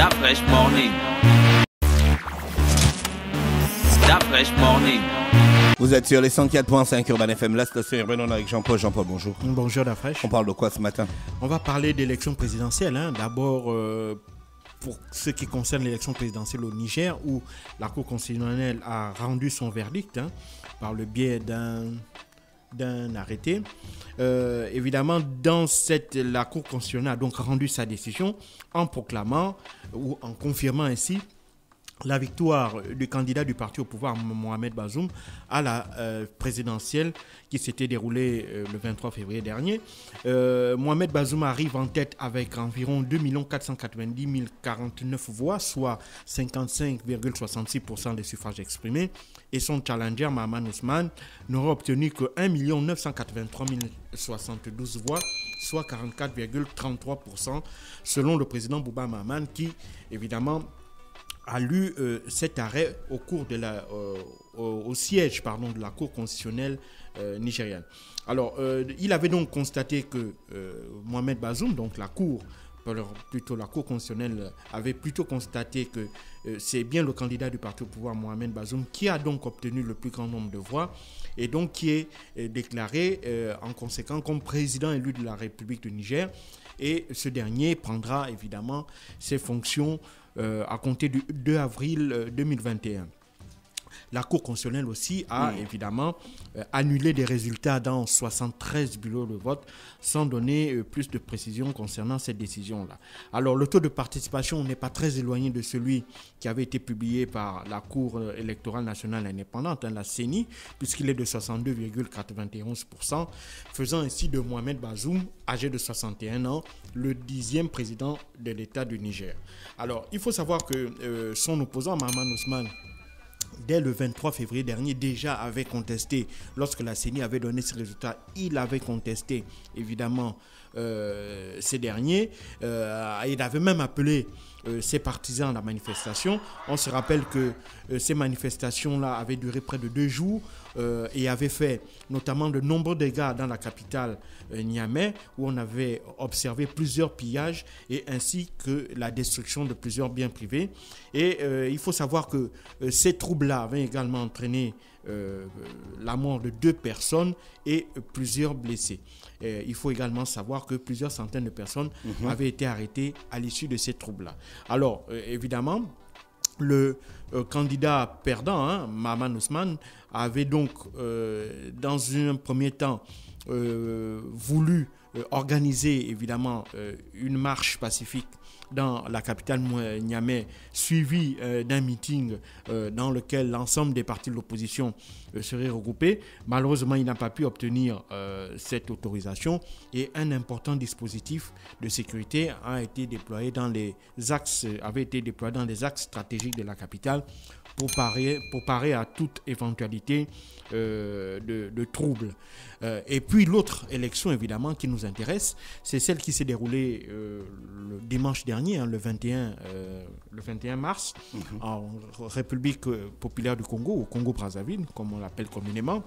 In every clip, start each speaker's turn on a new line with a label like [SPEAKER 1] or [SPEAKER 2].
[SPEAKER 1] That fresh morning. That fresh morning.
[SPEAKER 2] Vous êtes sur les 104.5 Urban FM, la station urbaine, on est avec Jean-Paul. Jean-Paul, bonjour.
[SPEAKER 3] Bonjour Dafresh.
[SPEAKER 2] On parle de quoi ce matin?
[SPEAKER 3] On va parler d'élections présidentielles. D'abord, pour ce qui concerne l'élection présidentielle au Niger, où la Cour constitutionnelle a rendu son verdict par le biais d'un arrêté. Évidemment, la Cour constitutionnelle a donc rendu sa décision en proclamant ou en confirmant ainsi la victoire du candidat du parti au pouvoir, Mohamed Bazoum, à la présidentielle qui s'était déroulée le 23 février dernier. Mohamed Bazoum arrive en tête avec environ 2 490 049 voix, soit 55,66% des suffrages exprimés. Et son challenger, Mahaman Ousmane, n'aura obtenu que 1 983 072 voix, soit 44,33%, selon le président Bouba Mahaman, qui, évidemment, a lu cet arrêt au cours de au siège de la Cour constitutionnelle nigériane. Alors, il avait donc constaté que Mohamed Bazoum, donc la Cour constitutionnelle, avait plutôt constaté que c'est bien le candidat du parti au pouvoir, Mohamed Bazoum, qui a donc obtenu le plus grand nombre de voix et donc qui est déclaré en conséquent comme président élu de la République du Niger. Et ce dernier prendra évidemment ses fonctions à compter du 2 avril 2021. La Cour constitutionnelle aussi a évidemment annulé des résultats dans 73 bureaux de vote sans donner plus de précision concernant cette décision-là. Alors le taux de participation n'est pas très éloigné de celui qui avait été publié par la Cour électorale nationale indépendante, la CENI, puisqu'il est de 62,91%, faisant ainsi de Mohamed Bazoum, âgé de 61 ans, le 10e président de l'État du Niger. Alors il faut savoir que son opposant, Mahaman Ousmane, dès le 23 février dernier, déjà avait contesté, lorsque la CENI avait donné ses résultats, il avait contesté évidemment ces derniers. Il avait même appelé ses partisans à la manifestation. On se rappelle que ces manifestations-là avaient duré près de 2 jours et avaient fait notamment de nombreux dégâts dans la capitale Niamey, où on avait observé plusieurs pillages et ainsi que la destruction de plusieurs biens privés. Et il faut savoir que ces troubles-là avaient également entraîné la mort de 2 personnes et plusieurs blessés. Il faut également savoir que plusieurs centaines de personnes avaient été arrêtées à l'issue de ces troubles-là. Alors, évidemment, le candidat perdant, Mahaman Ousmane, avait donc, dans un premier temps, voulu organiser évidemment une marche pacifique dans la capitale Niamey, suivi d'un meeting dans lequel l'ensemble des partis de l'opposition seraient regroupés. Malheureusement, il n'a pas pu obtenir cette autorisation et un important dispositif de sécurité avait été déployé dans les axes stratégiques de la capitale pour parer à toute éventualité de troubles. Et puis l'autre élection évidemment qui nous intéresse, c'est celle qui s'est déroulée le dimanche dernier, le 21 mars, en République populaire du Congo, au Congo-Brazzaville, comme on l'appelle communément,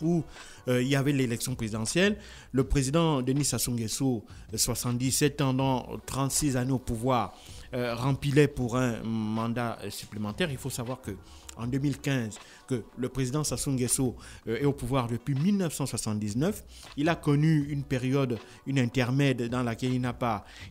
[SPEAKER 3] où il y avait l'élection présidentielle. Le président Denis Sassou Nguesso, 77 ans, dans 36 années au pouvoir, rempilait pour un mandat supplémentaire. Il faut savoir que en 2015, que le président Sassou Nguesso est au pouvoir depuis 1979. Il a connu une intermède dans laquelle il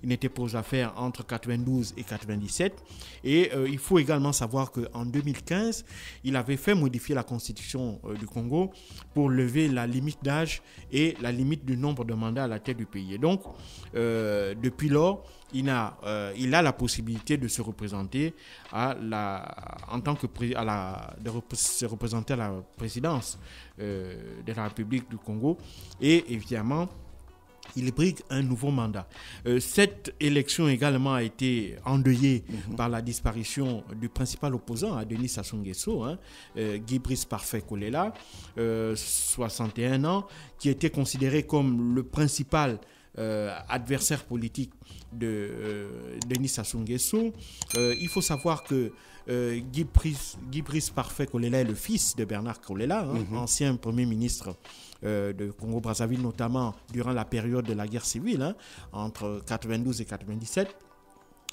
[SPEAKER 3] n'était pas aux affaires entre 92 et 97. Et il faut également savoir qu'en 2015, il avait fait modifier la constitution du Congo pour lever la limite d'âge et la limite du nombre de mandats à la tête du pays. Et donc, depuis lors, il a la possibilité de se représenter se représenter à la présidence de la République du Congo et évidemment il brigue un nouveau mandat. Cette élection également a été endeuillée par la disparition du principal opposant à Denis Sassou Nguesso, Guy Brice Parfait Kolela, 61 ans, qui était considéré comme le principal adversaire politique de Denis Sassou Nguesso. Il faut savoir que Guy Brice Parfait Kolela est le fils de Bernard Kolela, ancien premier ministre de Congo-Brazzaville, notamment durant la période de la guerre civile, entre 92 et 97.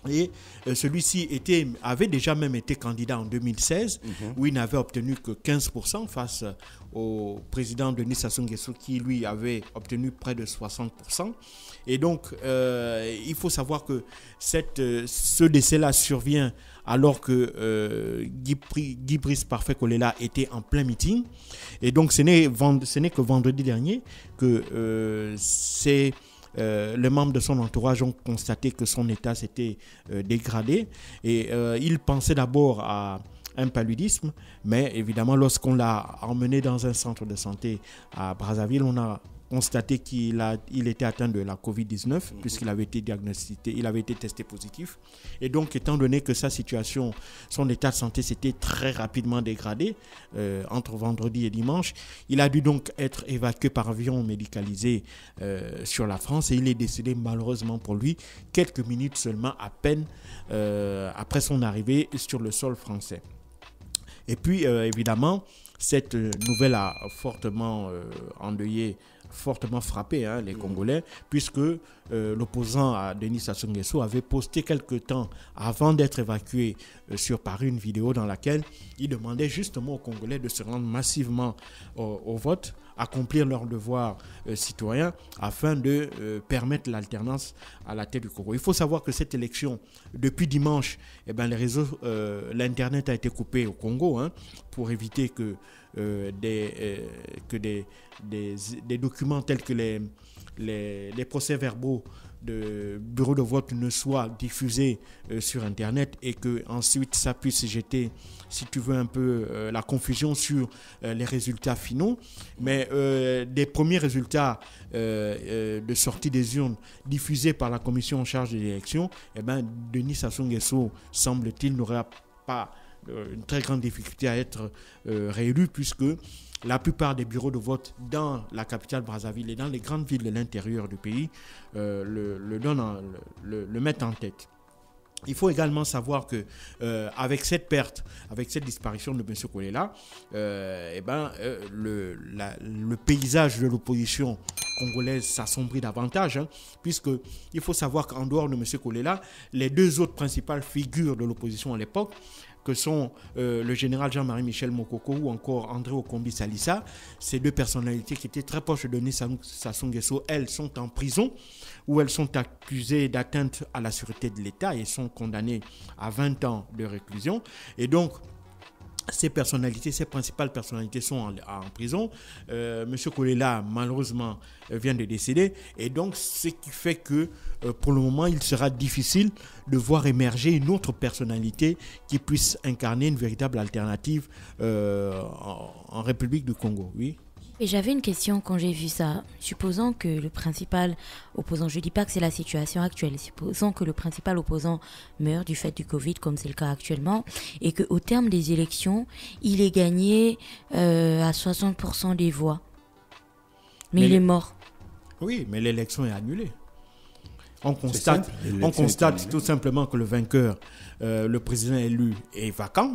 [SPEAKER 3] Et celui-ci avait déjà même été candidat en 2016, où il n'avait obtenu que 15% face au président Denis Sassou Nguesso, qui lui avait obtenu près de 60%. Et donc, il faut savoir que ce décès-là survient alors que Guy Brice Parfait Kolela était en plein meeting. Et donc, ce n'est que vendredi dernier que les membres de son entourage ont constaté que son état s'était dégradé et ils pensaient d'abord à un paludisme, mais évidemment lorsqu'on l'a emmené dans un centre de santé à Brazzaville, on a constaté qu'il était atteint de la Covid-19 puisqu'il avait été diagnostiqué, il avait été testé positif. Et donc, étant donné que sa situation, son état de santé s'était très rapidement dégradé entre vendredi et dimanche, il a dû donc être évacué par avion médicalisé sur la France et il est décédé malheureusement pour lui quelques minutes seulement à peine après son arrivée sur le sol français. Et puis, évidemment, cette nouvelle a fortement endeuillé, fortement frappé les Congolais, puisque l'opposant à Denis Sassou Nguesso avait posté quelque temps avant d'être évacué sur Paris une vidéo dans laquelle il demandait justement aux Congolais de se rendre massivement au vote, accomplir leur devoir citoyen afin de permettre l'alternance à la tête du Congo. Il faut savoir que cette élection, depuis dimanche, les réseaux, l'Internet a été coupé au Congo pour éviter que des documents tels que les procès-verbaux de bureau de vote ne soient diffusés sur Internet et que ensuite ça puisse jeter, si tu veux, un peu la confusion sur les résultats finaux. Mais des premiers résultats de sortie des urnes diffusés par la commission en charge de l'élection, Denis Sassou Nguesso, semble-t-il, n'aura pas une très grande difficulté à être réélu, puisque la plupart des bureaux de vote dans la capitale Brazzaville et dans les grandes villes de l'intérieur du pays le mettent en tête. Il faut également savoir que avec cette perte, avec cette disparition de M. Kolela, le paysage de l'opposition congolaise s'assombrit davantage, puisque il faut savoir qu'en dehors de M. Kolela, les deux autres principales figures de l'opposition à l'époque, que sont le général Jean-Marie Michel Mokoko ou encore André Okombi Salissa, ces deux personnalités qui étaient très proches de Denis Sassou Nguesso, elles sont en prison où elles sont accusées d'atteinte à la sûreté de l'État et sont condamnées à 20 ans de réclusion. Et donc, ces principales personnalités sont en prison. Monsieur Kolela, malheureusement, vient de décéder. Et donc, ce qui fait que, pour le moment, il sera difficile de voir émerger une autre personnalité qui puisse incarner une véritable alternative en République du Congo. Oui.
[SPEAKER 4] Et j'avais une question quand j'ai vu ça. Supposons que le principal opposant, je ne dis pas que c'est la situation actuelle, supposons que le principal opposant meurt du fait du Covid, comme c'est le cas actuellement, et qu'au terme des élections, il est gagné à 60% des voix. Mais il est mort.
[SPEAKER 3] Oui, mais l'élection est annulée. On constate tout simplement que le vainqueur, le président élu, est vacant,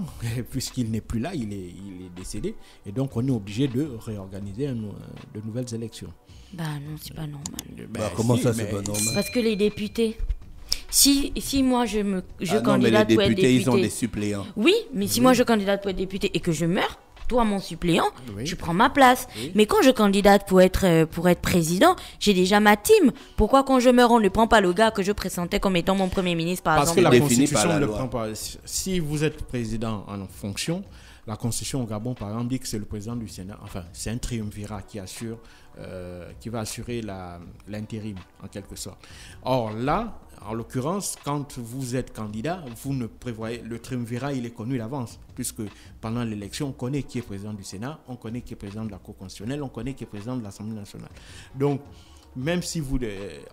[SPEAKER 3] puisqu'il n'est plus là, il est décédé. Et donc, on est obligé de réorganiser de nouvelles élections.
[SPEAKER 4] Bah non, c'est pas normal.
[SPEAKER 2] Comment ça, c'est pas normal?
[SPEAKER 4] Parce que les députés... Si moi je candidate pour être député...
[SPEAKER 2] les députés, ils ont des suppléants.
[SPEAKER 4] Oui, mais si moi je candidate pour être député et que je meurs, toi, mon suppléant, tu prends ma place. Oui. Mais quand je candidate pour être président, j'ai déjà ma team. Pourquoi quand je meurs, on ne prend pas le gars que je présentais comme étant mon premier ministre, par exemple?
[SPEAKER 3] Parce que la Constitution ne le prend pas. Si vous êtes président en fonction, la Constitution au Gabon, par exemple, dit que c'est le président du Sénat. Enfin, c'est un triumvirat qui va assurer l'intérim, en quelque sorte. Or, là, en l'occurrence, quand vous êtes candidat, vous ne prévoyez... Le triumvirat, il est connu d'avance, puisque pendant l'élection, on connaît qui est président du Sénat, on connaît qui est président de la Cour constitutionnelle, on connaît qui est président de l'Assemblée nationale. Donc, même si vous...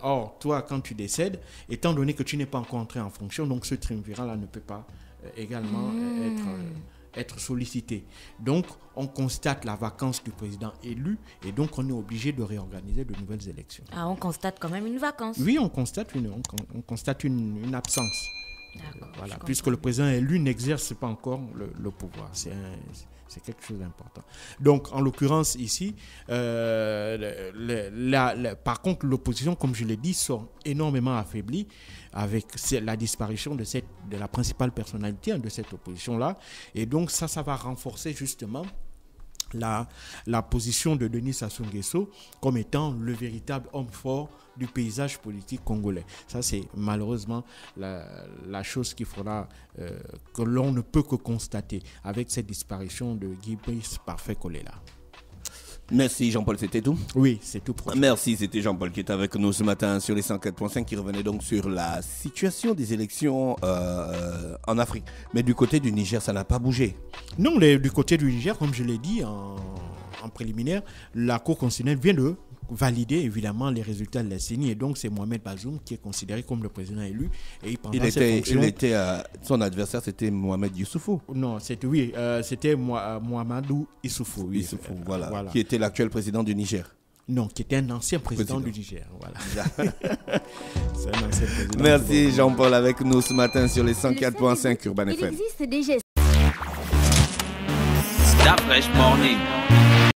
[SPEAKER 3] Or, toi, quand tu décèdes, étant donné que tu n'es pas encore entré en fonction, donc ce triumvirat-là ne peut pas également être sollicité. Donc, on constate la vacance du président élu et donc on est obligé de réorganiser de nouvelles élections.
[SPEAKER 4] Ah, on constate quand même une vacance.
[SPEAKER 3] Oui, on constate une absence. Voilà, puisque le président élu n'exerce pas encore le pouvoir. C'est quelque chose d'important. Donc, en l'occurrence, ici, par contre, l'opposition, comme je l'ai dit, sont énormément affaiblis avec la disparition de la principale personnalité de cette opposition-là. Et donc, ça va renforcer justement la position de Denis Sassou Nguesso comme étant le véritable homme fort du paysage politique congolais. Ça, c'est malheureusement la chose qu'il faudra que l'on ne peut que constater avec cette disparition de Guy Brice Parfait Kolela.
[SPEAKER 2] Merci Jean-Paul, c'était tout?
[SPEAKER 3] Oui, c'est tout.
[SPEAKER 2] Merci, c'était Jean-Paul qui est avec nous ce matin sur les 104.5 qui revenait donc sur la situation des élections en Afrique. Mais du côté du Niger, ça n'a pas bougé.
[SPEAKER 3] Non, du côté du Niger, comme je l'ai dit en préliminaire, la Cour constitutionnelle vient de valider évidemment les résultats de la CENI et donc c'est Mohamed Bazoum qui est considéré comme le président élu et
[SPEAKER 2] son adversaire c'était Mohamed Issoufou.
[SPEAKER 3] Non, c'était Mohamedou Issoufou. Oui,
[SPEAKER 2] Issoufou, voilà, qui était l'actuel président du Niger.
[SPEAKER 3] Non, qui était un ancien président du Niger. Voilà. C'est un ancien président.
[SPEAKER 2] Merci Jean-Paul avec nous ce matin sur les 104.5 Urban FM.
[SPEAKER 5] Il existe déjà.
[SPEAKER 1] Start Fresh Morning.